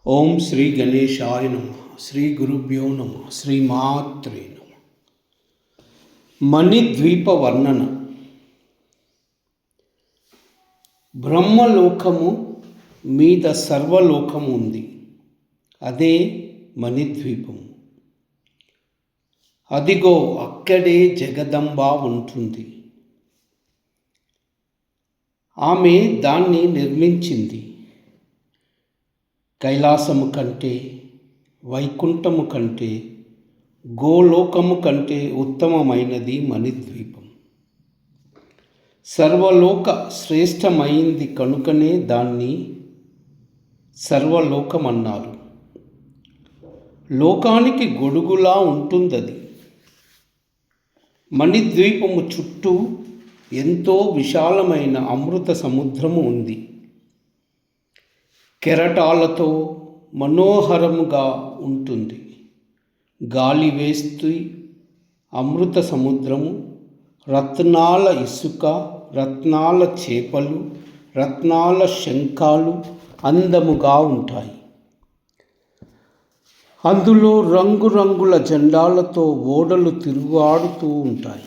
ఓం శ్రీ గణేశాయ నమః. శ్రీ గురుభ్యో నమః. శ్రీమాత్రే నమః. మణిద్వీప వర్ణన. బ్రహ్మలోకము మీద సర్వలోకము ఉంది. అదే మణిద్వీపము. అదిగో అక్కడే జగదంబ ఉంటుంది. ఆమె దాన్ని నిర్మించింది. కైలాసము కంటే, వైకుంఠము కంటే, గోలోకము కంటే ఉత్తమమైనది మణిద్వీపం. సర్వలోక శ్రేష్టమైంది కనుకనే దాన్ని సర్వలోకమన్నారు. లోకానికి గొడుగులా ఉంటుందది. మణిద్వీపము చుట్టూ ఎంతో విశాలమైన అమృత సముద్రము ఉంది. కెరటాలతో మనోహరముగా ఉంటుంది. గాలి వేస్తూ అమృత సముద్రము, రత్నాల ఇసుక, రత్నాల చేపలు, రత్నాల శంఖాలు అందముగా ఉంటాయి. అందులో రంగురంగుల జెండాలతో ఓడలు తిరుగుతూ ఉంటాయి.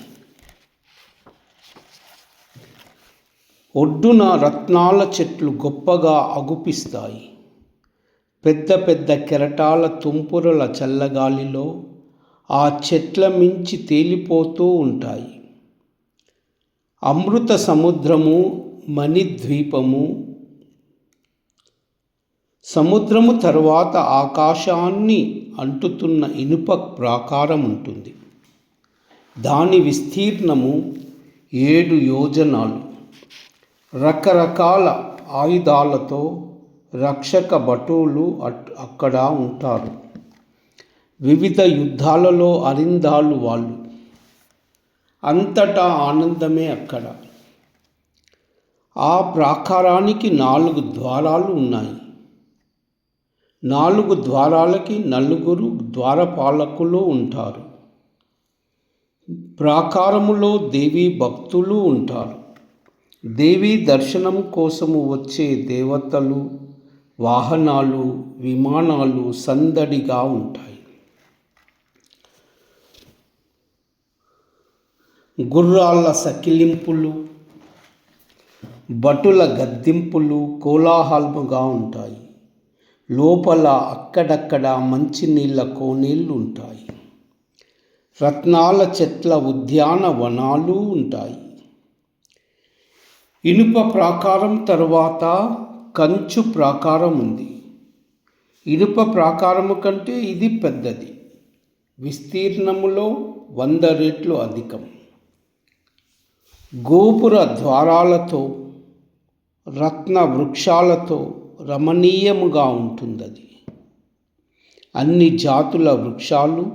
ఒడ్డున రత్నాల చెట్లు గొప్పగా అగుపిస్తాయి. పెద్ద పెద్ద కెరటాల తుంపురల చల్లగాలిలో ఆ చెట్ల మించి తేలిపోతూ ఉంటాయి. అమృత సముద్రము, మణిద్వీపము. సముద్రము తరువాత ఆకాశాన్ని అంటుతున్న ఇనుప ప్రాకారం ఉంటుంది. దాని విస్తీర్ణము 7 యోజనాలు. రకరకాల ఆయుధాలతో రక్షక భటులు అక్కడ ఉంటారు. వివిధ యుద్ధాలలో అరిందాలు వాళ్ళు. అంతటా ఆనందమే అక్కడ. ఆ ప్రాకారానికి 4 ద్వారాలు ఉన్నాయి. 4 ద్వారాలకి 4 ద్వారపాలకులు ఉంటారు. ప్రాకారములో దేవీ భక్తులు ఉంటారు. దేవీ దర్శనం కోసము వచ్చే దేవతలు, వాహనాలు, విమానాలు సందడిగా ఉంటాయి. గుర్రాల సకిలింపులు, భటుల గద్దింపులు కోలాహలముగా ఉంటాయి. లోపల అక్కడక్కడ మంచినీళ్ళ కోనేళ్ళు ఉంటాయి. రత్నాల చెట్ల ఉద్యానవనాలు ఉంటాయి. ఇనుప ప్రాకారం తరువాత కంచు ప్రాకారం ఉంది. ఇనుప ప్రాకారము కంటే ఇది పెద్దది. విస్తీర్ణములో 100 రెట్లు అధికం. గోపుర ద్వారాలతో, రత్న వృక్షాలతో రమణీయముగా ఉంటుందది. అన్ని జాతుల వృక్షాలు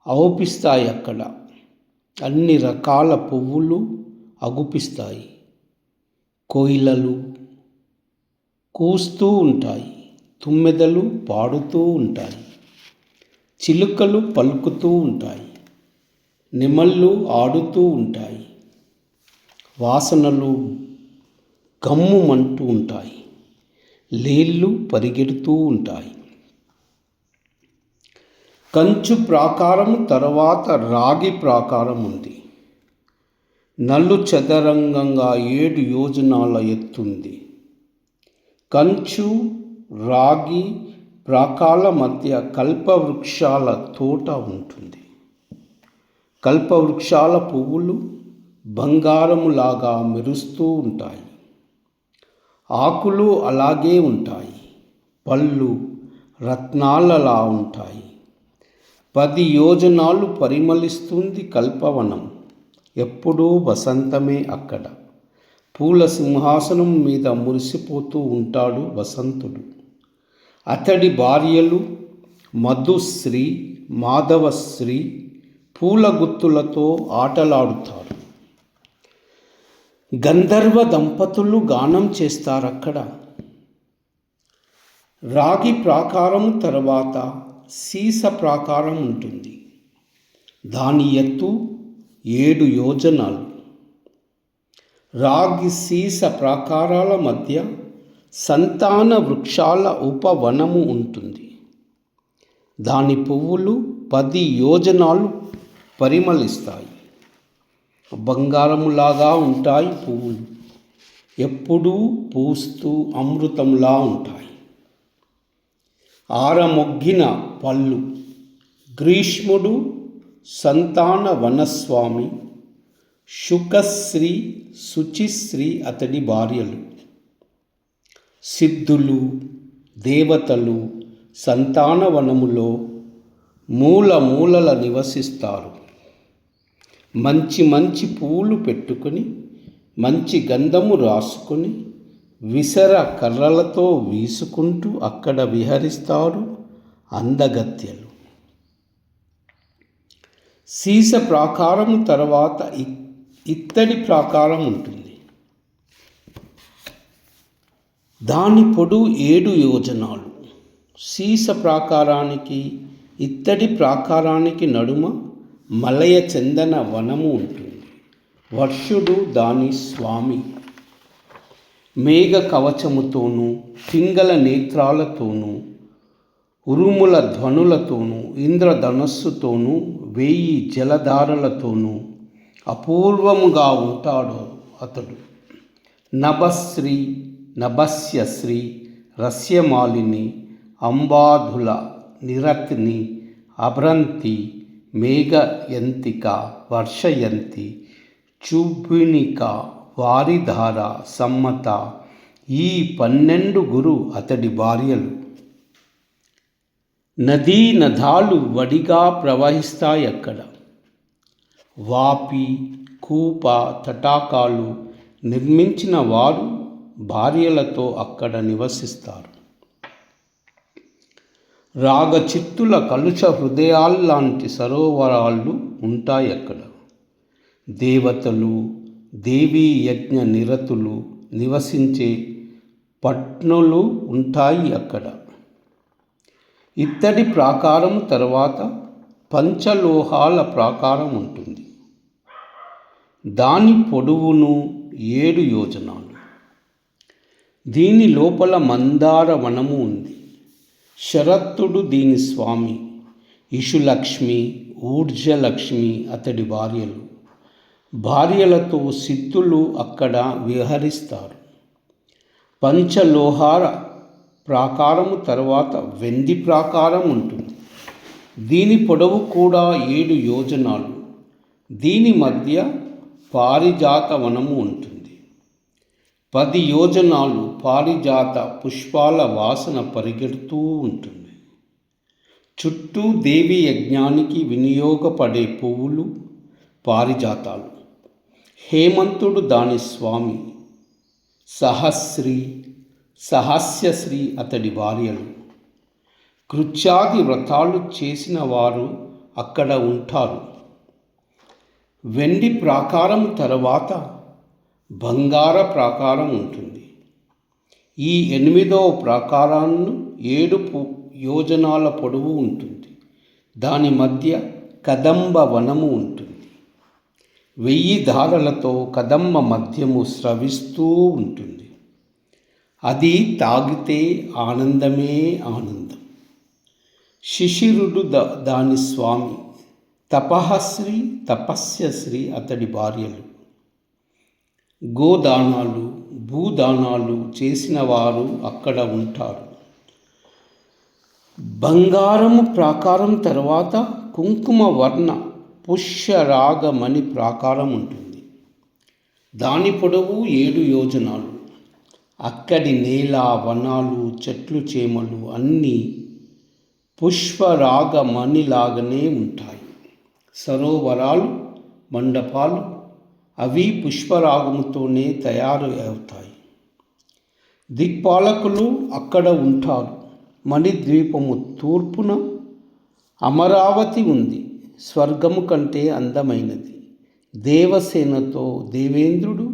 ఔపిస్తాయి అక్కడ. అన్ని రకాల పువ్వులు అగుపిస్తాయి. కోయిలలు కూస్తూ ఉంటాయి. తుమ్మెదలు పాడుతూ ఉంటాయి. చిలుకలు పలుకుతూ ఉంటాయి. నెమళ్ళు ఆడుతూ ఉంటాయి. వాసనలు గమ్ముమంటూ ఉంటాయి. లేళ్ళు పరిగెడుతూ ఉంటాయి. కంచు ప్రాకారము తర్వాత రాగి ప్రాకారం ఉంది. నలు చదరంగంగా 7 యోజనాల ఎత్తుంది. కంచు, రాగి ప్రాకాల మధ్య కల్పవృక్షాల తోట ఉంటుంది. కల్పవృక్షాల పువ్వులు బంగారములాగా మెరుస్తూ ఉంటాయి. ఆకులు అలాగే ఉంటాయి. పళ్ళు రత్నాలలా ఉంటాయి. 10 యోజనాలు పరిమళిస్తుంది కల్పవనం. ఎప్పుడూ వసంతమే అక్కడ. పూల సింహాసనం మీద మురిసిపోతూ ఉంటాడు వసంతుడు. అతడి భార్యలు మధుశ్రీ, మాధవశ్రీ పూల గుత్తులతో ఆటలాడుతారు. గంధర్వ దంపతులు గానం చేస్తారక్కడ. రాగి ప్రాకారం తర్వాత సీస ప్రాకారం ఉంటుంది. దాని ఎత్తు 7 యోజనాలు. రాగి సీస ప్రాకారాల మధ్య సంతాన వృక్షాల ఉపవనము ఉంటుంది. దాని పువ్వులు 10 యోజనాలు పరిమళిస్తాయి. బంగారములాగా ఉంటాయి పువ్వులు, ఎప్పుడూ పూస్తూ అమృతంలా ఉంటాయి. ఆరమొగ్గిన పళ్ళు. గ్రీష్ముడు సంతాన వనస్వామి, శుకశ్రీ, శుచిశ్రీ అతడి భార్యలు. సిద్ధులు, దేవతలు సంతానవనములో మూల మూలల నివసిస్తారు. మంచి మంచి పూలు పెట్టుకొని, మంచి గంధము రాసుకొని, విసర కర్రలతో వీసుకుంటూ అక్కడ విహరిస్తారు అందగత్యలు. సీస ప్రాకారము తర్వాత ఇత్తడి ప్రాకారం ఉంటుంది. దాని పొడవు 7 యోజనాలు. సీస ప్రాకారానికి ఇత్తడి ప్రాకారానికి నడుమ మలయ చందన వనము ఉంటుంది. వర్షుడు దాని స్వామి. మేఘ కవచముతోనూ, పింగళ నేత్రాలతోనూ, ఉరుముల ధ్వనులతోనూ, ఇంద్రధనస్సుతోనూ, 1000 జలధారలతోనూ అపూర్వముగా ఉంటాడు అతడు. నభశ్రీ, నభస్యశ్రీ, రస్యమాలిని, అంబాధుల, నిరత్ని, అభ్రంతి, మేఘయంతిక, వర్షయంతి, చూపినిక, వారిధార, సమ్మత, ఈ 12 అతడి భార్యలు. నదీ నదాలు వడిగా ప్రవహిస్తాయి అక్కడ. వాపి, కూప, తటాకాలు నిర్మించిన వారు భార్యలతో అక్కడ నివసిస్తారు. రాగచిత్తుల కలుష హృదయాల్లాంటి సరోవరాలు ఉంటాయి అక్కడ. దేవతలు, దేవీ యజ్ఞ నిరతులు నివసించే పట్నులు ఉంటాయి అక్కడ. ఇత్తడి ప్రాకారం తర్వాత పంచలోహాల ప్రాకారం ఉంటుంది. దాని పొడవును 7 యోజనాలు. దీని లోపల మందార వనము ఉంది. శరత్తుడు దీని స్వామి. ఇషులక్ష్మి, ఊర్జలక్ష్మి అతడి భార్యలు. భార్యలతో సిద్ధులు అక్కడ విహరిస్తారు. పంచలోహార ప్రాకారము తర్వాత వెండి ప్రాకారం ఉంటుంది. దీని పొడవు కూడా 7 యోజనాలు. దీని మధ్య పారిజాత వనము ఉంటుంది. 10 యోజనాలు పారిజాత పుష్పాల వాసన పరిగెడుతూ ఉంటుంది. చుట్టూ దేవి యజ్ఞానికి వినియోగపడే పువ్వులు పారిజాతాలు. హేమంతుడు దాని స్వామి. సహస్రీ, సహస్యశ్రీ అతడి భార్యలు. కృత్యాది వ్రతాలు చేసిన వారు అక్కడ ఉంటారు. వెండి ప్రాకారం తర్వాత బంగార ప్రాకారం ఉంటుంది. ఈ 8వ ప్రాకారాన్ని 7 యోజనాల పొడవు ఉంటుంది. దాని మధ్య కదంబ వనము ఉంటుంది. 1000 ధారలతో కదంబ మధ్యము స్రవిస్తూ ఉంటుంది. అది తాగితే ఆనందమే ఆనందం. శిశిరుడు దాని స్వామి. తపశ్రీ, తపస్యశ్రీ అతడి భార్యలు. గోదానాలు, భూదానాలు చేసిన వారు అక్కడ ఉంటారు. బంగారము ప్రాకారం తర్వాత కుంకుమ వర్ణ పుష్యరాగమణి ప్రాకారం ఉంటుంది. దాని పొడవు 7 యోజనాలు. అక్కడి నేల, వనాలు, చెట్లు, చేమలు అన్నీ పుష్పరాగమణిలాగానే ఉంటాయి. సరోవరాలు, మండపాలు అవి పుష్పరాగముతోనే తయారు అవుతాయి. దిక్పాలకులు అక్కడ ఉంటారు. మణిద్వీపము తూర్పున అమరావతి ఉంది. స్వర్గము కంటే అందమైనది. దేవసేనతో దేవేంద్రుడు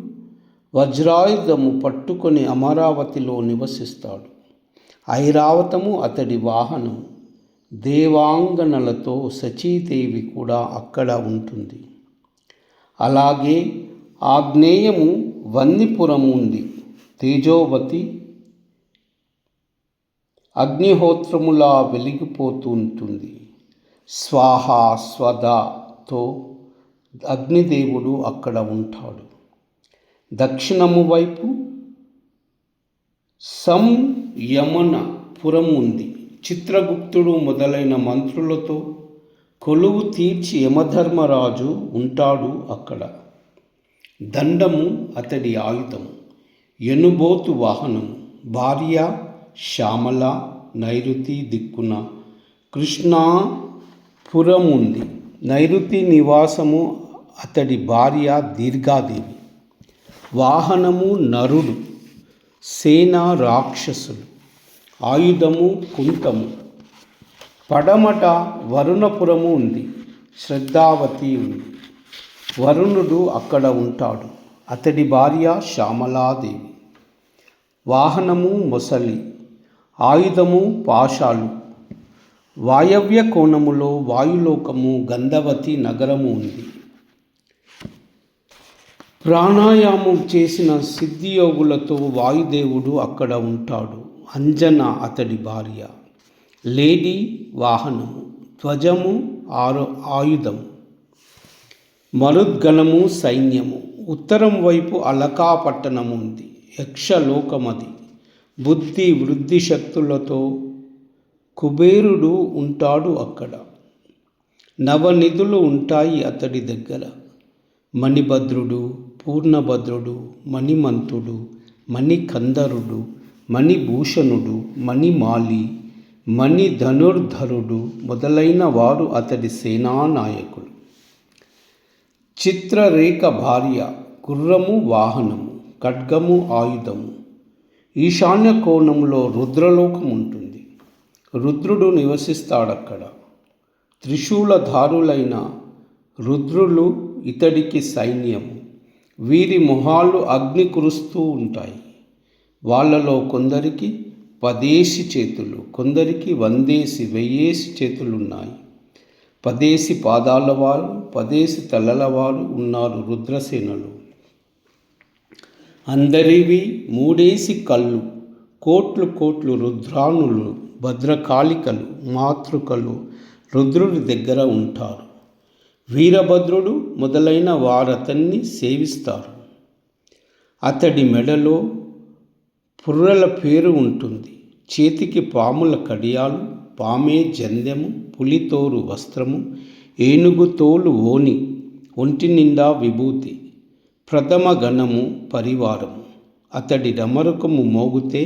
వజ్రాయుధము పట్టుకొని అమరావతిలో నివసిస్తాడు. ఐరావతము అతడి వాహనము. దేవాంగనలతో సచీదేవి కూడా అక్కడ ఉంటుంది. అలాగే ఆగ్నేయము వన్నిపురము ఉంది. తేజోవతి అగ్నిహోత్రములా వెలిగిపోతుంటుంది. స్వాహ స్వధతో అగ్నిదేవుడు అక్కడ ఉంటాడు. దక్షిణము వైపు సంయమనపురం ఉంది. చిత్రగుప్తుడు మొదలైన మంత్రులతో కొలువు తీర్చి యమధర్మరాజు ఉంటాడు అక్కడ. దండము అతడి ఆయుధము, ఎనుబోతు వాహనము. భార్య శ్యామల నైరుతి దిక్కున కృష్ణాపురం ఉంది. నైరుతి నివాసము అతడి భార్య దీర్ఘాదేవి. వాహనము నరుడు, సేన రాక్షసులు, ఆయుధము కుంతము. పడమట వరుణపురము ఉంది. శ్రద్ధావతి ఉంది. వరుణుడు అక్కడ ఉంటాడు. అతడి భార్య శ్యామలాదేవి. వాహనము మొసలి, ఆయుధము పాశాలు. వాయవ్య కోణములో వాయులోకము గంధవతి నగరము ఉంది. ప్రాణాయామం చేసిన సిద్ధియోగులతో వాయుదేవుడు అక్కడ ఉంటాడు. అంజన అతడి భార్య. లేడీ వాహనము, ధ్వజము ఆయుధము. మరుద్గణము సైన్యము. ఉత్తరం వైపు అలకా పట్టణము ఉంది. యక్షలోకమది. బుద్ధి వృద్ధి శక్తులతో కుబేరుడు ఉంటాడు అక్కడ. నవనిధులు ఉంటాయి అతడి దగ్గర. మణిభద్రుడు, పూర్ణభద్రుడు, మణిమంతుడు, మణికందరుడు, మణిభూషణుడు, మణిమాలి, మణిధనుర్ధరుడు మొదలైన వారు అతడి సేనానాయకులు. చిత్రరేఖ భార్య. గుర్రము వాహనము, ఖడ్గము ఆయుధము. ఈశాన్య కోణంలో రుద్రలోకం ఉంటుంది. రుద్రుడు నివసిస్తాడక్కడ. త్రిశూలధారులైన రుద్రులు ఇతడికి సైన్యము. వీరి మొహాలు అగ్ని కురుస్తూ ఉంటాయి. వాళ్ళలో కొందరికి 10 చేతులు, కొందరికి 100 1000 చేతులున్నాయి. 10 పాదాల వారు, 10 తలల వారు ఉన్నారు రుద్రసేనలు. అందరివి 3 కళ్ళు. కోట్లు కోట్లు రుద్రాణులు, భద్రకాళికలు, మాతృకలు రుద్రుడి దగ్గర ఉంటారు. వీరభద్రుడు మొదలైన వారతన్ని సేవిస్తారు. అతడి మెడలో పుర్రెల పేరు ఉంటుంది. చేతికి పాముల కడియాలు, పామే జందెము, పులితోరు వస్త్రము, ఏనుగు తోలు ఓని, ఒంటి నిండా విభూతి. ప్రథమ గణము పరివారము. అతడి డమరుకము మోగితే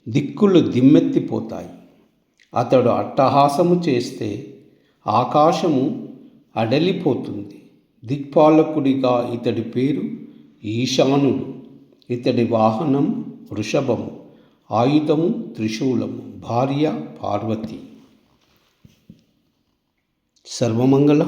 దిక్కులు దిమ్మెత్తిపోతాయి. అతడు అట్టహాసము చేస్తే ఆకాశము అడలిపోతుంది. దిక్పాలకుడిగా ఇతడి పేరు ఈశానుడు. ఇతడి వాహనం వృషభము, ఆయుధము త్రిశూలము. భార్య పార్వతి. సర్వమంగళ.